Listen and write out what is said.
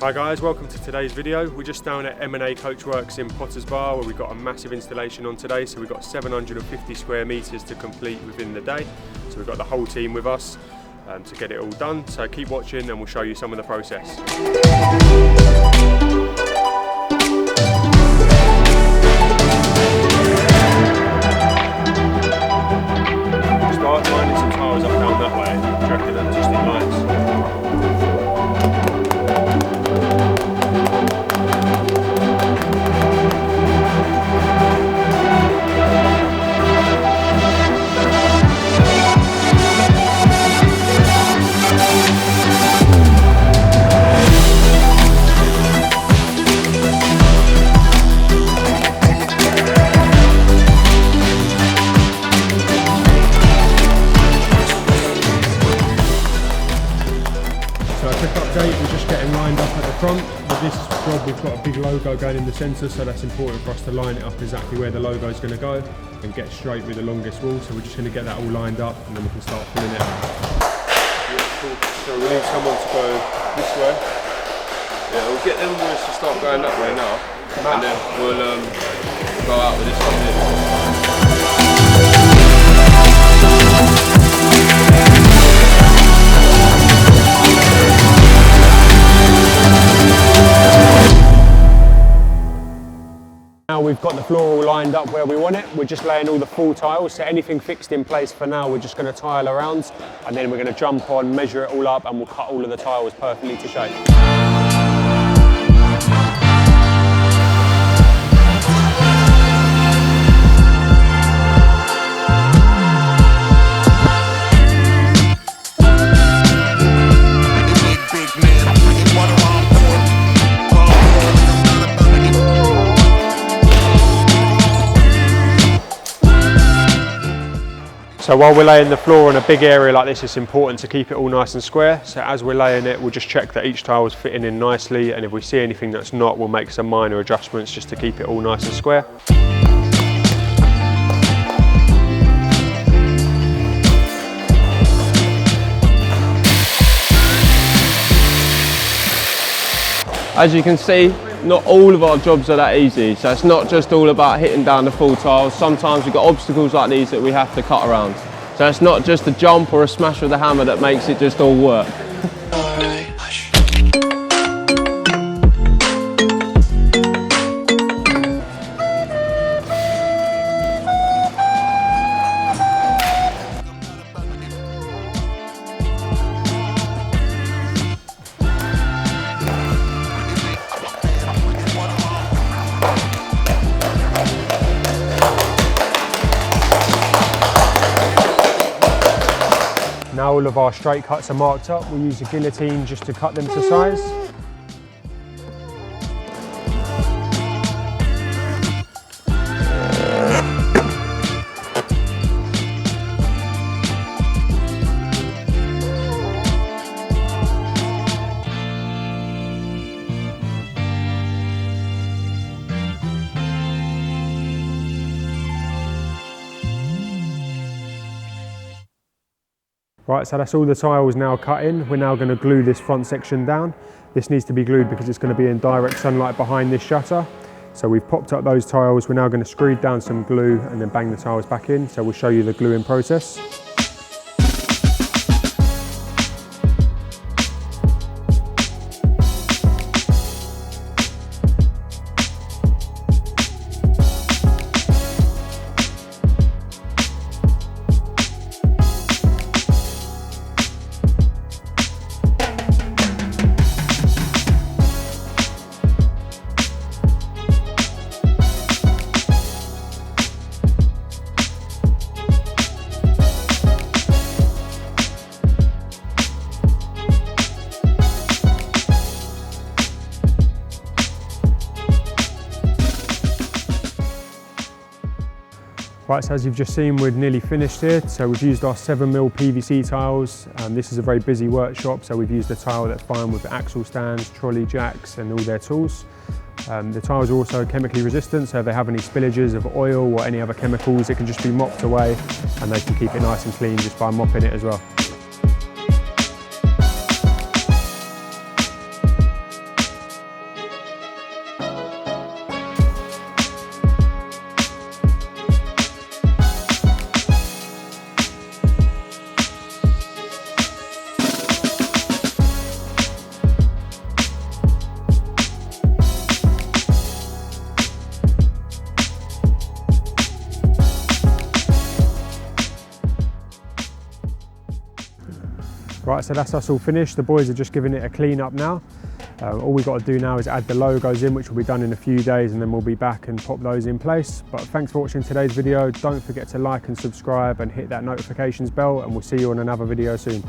Hi guys, welcome to today's video. We're just down at M&A Coachworks in Potters Bar where we've got a massive installation on today. So we've got 750 square metres to complete within the day. So we've got the whole team with us to get it all done. So keep watching and we'll show you some of the process. Start lining some tiles up down that way, tracking them just in lines. We're just getting lined up at the front. With this job we've got a big logo going in the centre, so that's important for us to line it up exactly where the logo is going to go and get straight with the longest wall. So we're just going to get that all lined up and then we can start filling it out. Beautiful. So we need someone to go this way. Yeah, we'll get them boys to start going that way now, and then we'll go out with this one here. Now we've got the floor all lined up where we want it. We're just laying all the full tiles, so anything fixed in place for now, we're just going to tile around and then we're going to jump on, measure it all up and we'll cut all of the tiles perfectly to shape. So while we're laying the floor on a big area like this, it's important to keep it all nice and square. So as we're laying it, we'll just check that each tile is fitting in nicely, and if we see anything that's not, we'll make some minor adjustments just to keep it all nice and square. As you can see, not all of our jobs are that easy, so it's not just all about hitting down the full tiles. Sometimes we've got obstacles like these that we have to cut around. So it's not just a jump or a smash with a hammer that makes it just all work. Now all of our straight cuts are marked up, we'll use a guillotine just to cut them to size. Right, so that's all the tiles now cut in. We're now going to glue this front section down. This needs to be glued because it's going to be in direct sunlight behind this shutter. So we've popped up those tiles. We're now going to screed down some glue and then bang the tiles back in. So we'll show you the gluing process. Right, so as you've just seen, we're nearly finished here. So we've used our 7mm PVC tiles. This is a very busy workshop, so we've used a tile that's fine with axle stands, trolley jacks and all their tools. The tiles are also chemically resistant, so if they have any spillages of oil or any other chemicals, it can just be mopped away and they can keep it nice and clean just by mopping it as well. Right, so that's us all finished. The boys are just giving it a clean up now. All we've got to do now is add the logos in, which will be done in a few days, and then we'll be back and pop those in place. But thanks for watching today's video. Don't forget to like and subscribe and hit that notifications bell, and we'll see you on another video soon.